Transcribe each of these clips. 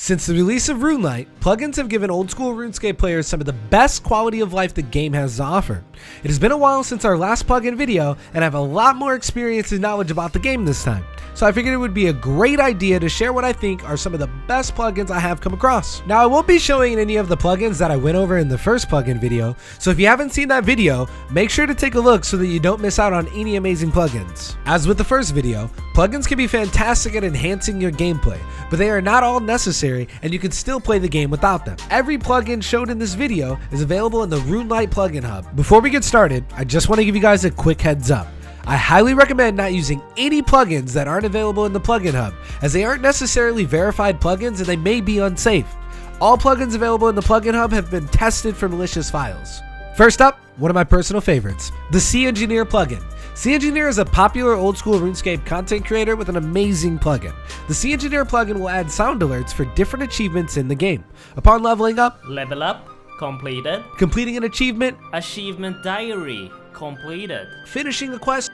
Since the release of Runelite, plugins have given old school RuneScape players some of the best quality of life the game has to offer. It has been a while since our last plugin video, and I have a lot more experience and knowledge about the game this time. So I figured it would be a great idea to share what I think are some of the best plugins I have come across. Now I won't be showing any of the plugins that I went over in the first plugin video, so if you haven't seen that video, make sure to take a look so that you don't miss out on any amazing plugins. As with the first video, plugins can be fantastic at enhancing your gameplay, but they are not all necessary and you can still play the game without them. Every plugin showed in this video is available in the Runelite plugin hub. Before we get started, I just want to give you guys a quick heads up. I highly recommend not using any plugins that aren't available in the plugin hub, as they aren't necessarily verified plugins and they may be unsafe. All plugins available in the plugin hub have been tested for malicious files. First up, one of my personal favorites, the CEngineer plugin. CEngineer is a popular old school RuneScape content creator with an amazing plugin. The CEngineer plugin will add sound alerts for different achievements in the game. Upon leveling up, level up, completed. Completing an achievement, Achievement diary, completed. Finishing a quest,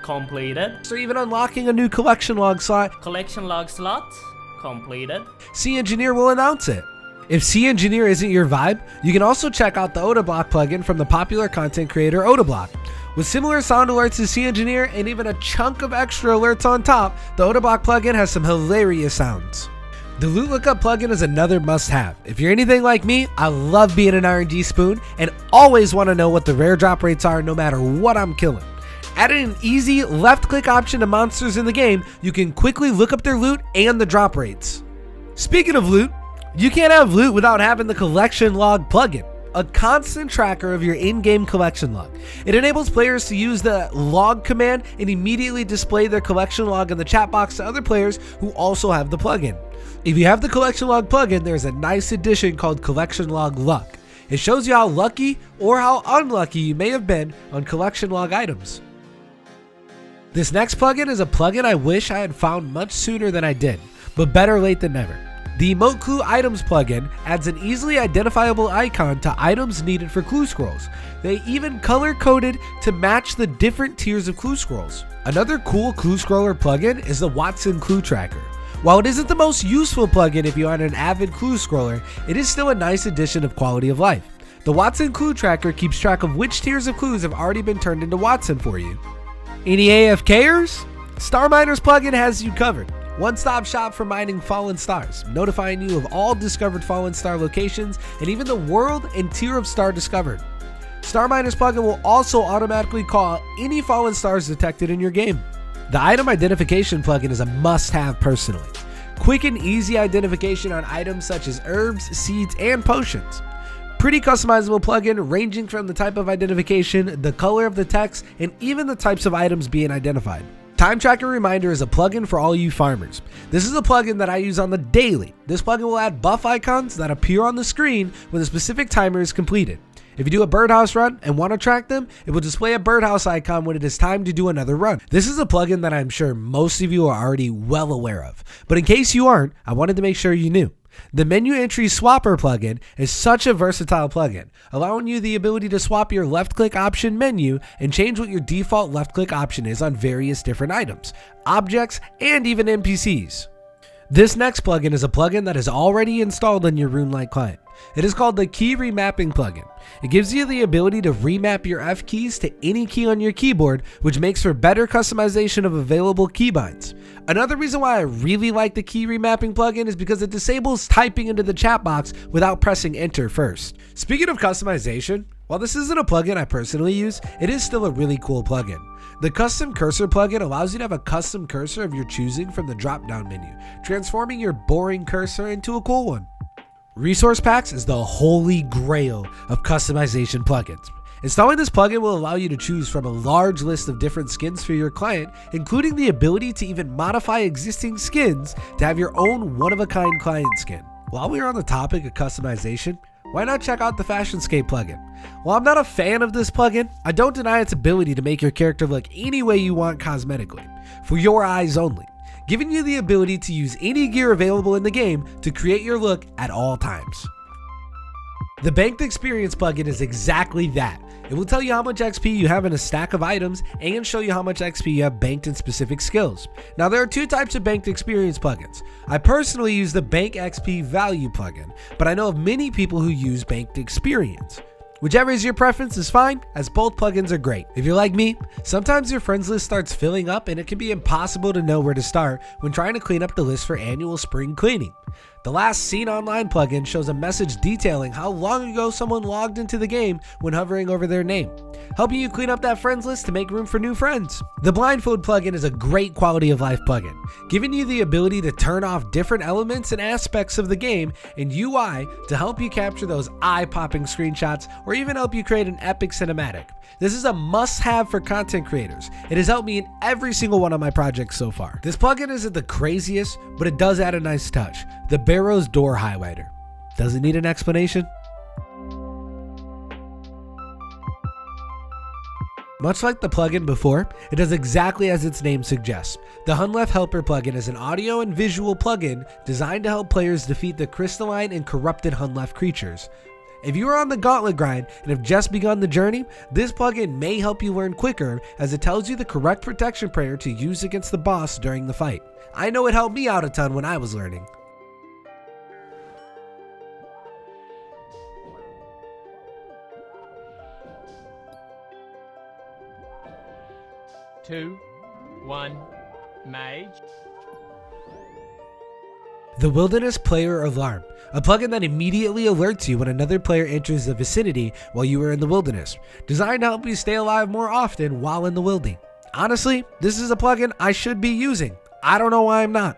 completed. or even unlocking a new collection log slot, Collection log slot, completed. CEngineer will announce it. If CEngineer isn't your vibe, you can also check out the Odablock plugin from the popular content creator Odablock. With similar sound alerts to CEngineer and even a chunk of extra alerts on top, the Odablock plugin has some hilarious sounds. The Lookup plugin is another must-have. If you're anything like me, I love being an RNG spoon and always want to know what the rare drop rates are no matter what I'm killing. Adding an easy left-click option to monsters in the game, you can quickly look up their loot and the drop rates. Speaking of loot, you can't have loot without having the collection log plugin, a constant tracker of your in-game collection log. It enables players to use the log command and immediately display their collection log in the chat box to other players who also have the plugin. If you have the collection log plugin, there's a nice addition called collection log luck. It shows you how lucky or how unlucky you may have been on collection log items. This next plugin is a plugin I wish I had found much sooner than I did, but better late than never. The Emote Clue Items plugin adds an easily identifiable icon to items needed for clue scrolls. They even color-coded to match the different tiers of clue scrolls. Another cool clue scroller plugin is the Watson Clue Tracker. While it isn't the most useful plugin if you are an avid clue scroller, it is still a nice addition of quality of life. The Watson Clue Tracker keeps track of which tiers of clues have already been turned into Watson for you. Any AFKers? Star Miners plugin has you covered. One-stop shop for mining fallen stars, notifying you of all discovered fallen star locations and even the world and tier of star discovered. Star Miners plugin will also automatically call any fallen stars detected in your game. The item identification plugin is a must-have personally. Quick and easy identification on items such as herbs, seeds, and potions. Pretty customizable plugin ranging from the type of identification, the color of the text, and even the types of items being identified. Time Tracker Reminder is a plugin for all you farmers. This is a plugin that I use on the daily. This plugin will add buff icons that appear on the screen when a specific timer is completed. If you do a birdhouse run and want to track them, it will display a birdhouse icon when it is time to do another run. This is a plugin that I'm sure most of you are already well aware of, but in case you aren't, I wanted to make sure you knew. The Menu Entry Swapper plugin is such a versatile plugin, allowing you the ability to swap your left-click option menu and change what your default left-click option is on various different items, objects, and even NPCs. This next plugin is a plugin that is already installed on your Runelite client. It is called the Key Remapping plugin. It gives you the ability to remap your F keys to any key on your keyboard, which makes for better customization of available keybinds. Another reason why I really like the Key Remapping plugin is because it disables typing into the chat box without pressing enter first. Speaking of customization, while this isn't a plugin I personally use, it is still a really cool plugin. The Custom Cursor plugin allows you to have a custom cursor of your choosing from the drop-down menu, transforming your boring cursor into a cool one. Resource Packs is the holy grail of customization plugins. Installing this plugin will allow you to choose from a large list of different skins for your client, including the ability to even modify existing skins to have your own one-of-a-kind client skin. While we're on the topic of customization, why not check out the Fashionscape plugin? While I'm not a fan of this plugin, I don't deny its ability to make your character look any way you want cosmetically, for your eyes only, giving you the ability to use any gear available in the game to create your look at all times. The Banked Experience plugin is exactly that. It will tell you how much XP you have in a stack of items and show you how much XP you have banked in specific skills. Now there are two types of Banked Experience plugins. I personally use the Bank XP Value plugin, but I know of many people who use Banked Experience. Whichever is your preference is fine, as both plugins are great. If you're like me, sometimes your friends list starts filling up and it can be impossible to know where to start when trying to clean up the list for annual spring cleaning. The last Seen Online plugin shows a message detailing how long ago someone logged into the game when hovering over their name, helping you clean up that friends list to make room for new friends. The Blindfold plugin is a great quality of life plugin, giving you the ability to turn off different elements and aspects of the game and UI to help you capture those eye-popping screenshots or even help you create an epic cinematic. This is a must-have for content creators. It has helped me in every single one of my projects so far. This plugin isn't the craziest, but it does add a nice touch. The Barrows door highlighter. Does it need an explanation? Much like the plugin before, it does exactly as its name suggests. The Hunllef Helper plugin is an audio and visual plugin designed to help players defeat the crystalline and corrupted Hunllef creatures. If you are on the gauntlet grind and have just begun the journey, this plugin may help you learn quicker as it tells you the correct protection prayer to use against the boss during the fight. I know it helped me out a ton when I was learning. Two, one, mage. The Wilderness Player Alarm, a plugin that immediately alerts you when another player enters the vicinity while you are in the wilderness, designed to help you stay alive more often while in the wildy. Honestly, this is a plugin I should be using. I don't know why I'm not.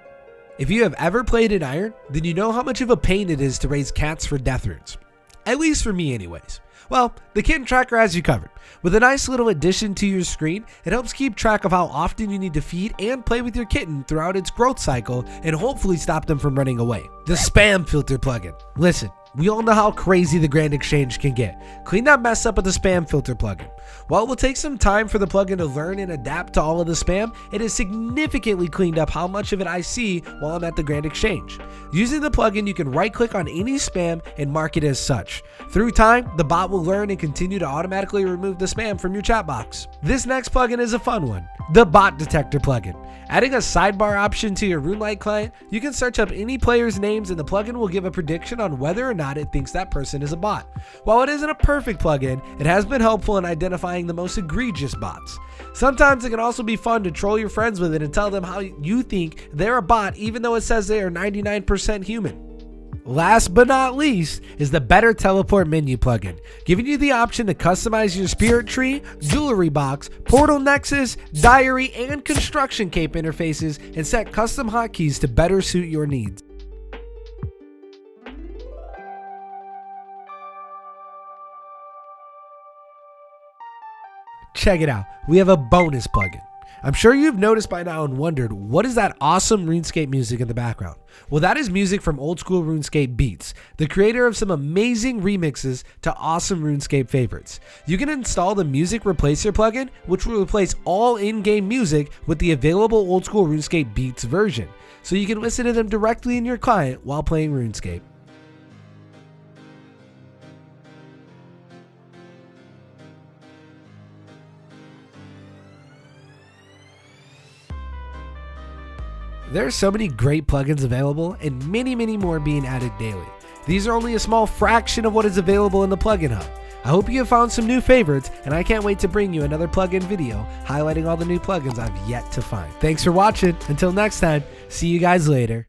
If you have ever played in Iron, then you know how much of a pain it is to raise cats for death runes. At least for me anyways. Well, the Kitten Tracker has you covered. With a nice little addition to your screen, it helps keep track of how often you need to feed and play with your kitten throughout its growth cycle and hopefully stop them from running away. The Spam Filter plugin. Listen, we all know how crazy the Grand Exchange can get. Clean that mess up with the Spam Filter plugin. While it will take some time for the plugin to learn and adapt to all of the spam, it has significantly cleaned up how much of it I see while I'm at the Grand Exchange. Using the plugin, you can right-click on any spam and mark it as such. Through time, the bot will learn and continue to automatically remove the spam from your chat box. This next plugin is a fun one, the Bot Detector plugin. Adding a sidebar option to your Runelite client, you can search up any player's names and the plugin will give a prediction on whether or not it thinks that person is a bot. While it isn't a perfect plugin, it has been helpful in identifying the most egregious bots. Sometimes it can also be fun to troll your friends with it and tell them how you think they're a bot even though it says they are 99% human. Last but not least is the Better Teleport menu plugin, giving you the option to customize your spirit tree, jewelry box, portal nexus, diary, and construction cape interfaces and set custom hotkeys to better suit your needs. Check it out, we have a bonus plugin. I'm sure you've noticed by now and wondered, what is that awesome RuneScape music in the background? Well, that is music from old school RuneScape Beats, the creator of some amazing remixes to awesome RuneScape favorites. You can install the Music Replacer plugin, which will replace all in-game music with the available old school RuneScape Beats version, so you can listen to them directly in your client while playing RuneScape. There are so many great plugins available and many more being added daily. These are only a small fraction of what is available in the plugin hub. I hope you have found some new favorites and I can't wait to bring you another plugin video highlighting all the new plugins I've yet to find. Thanks for watching. Until next time, see you guys later.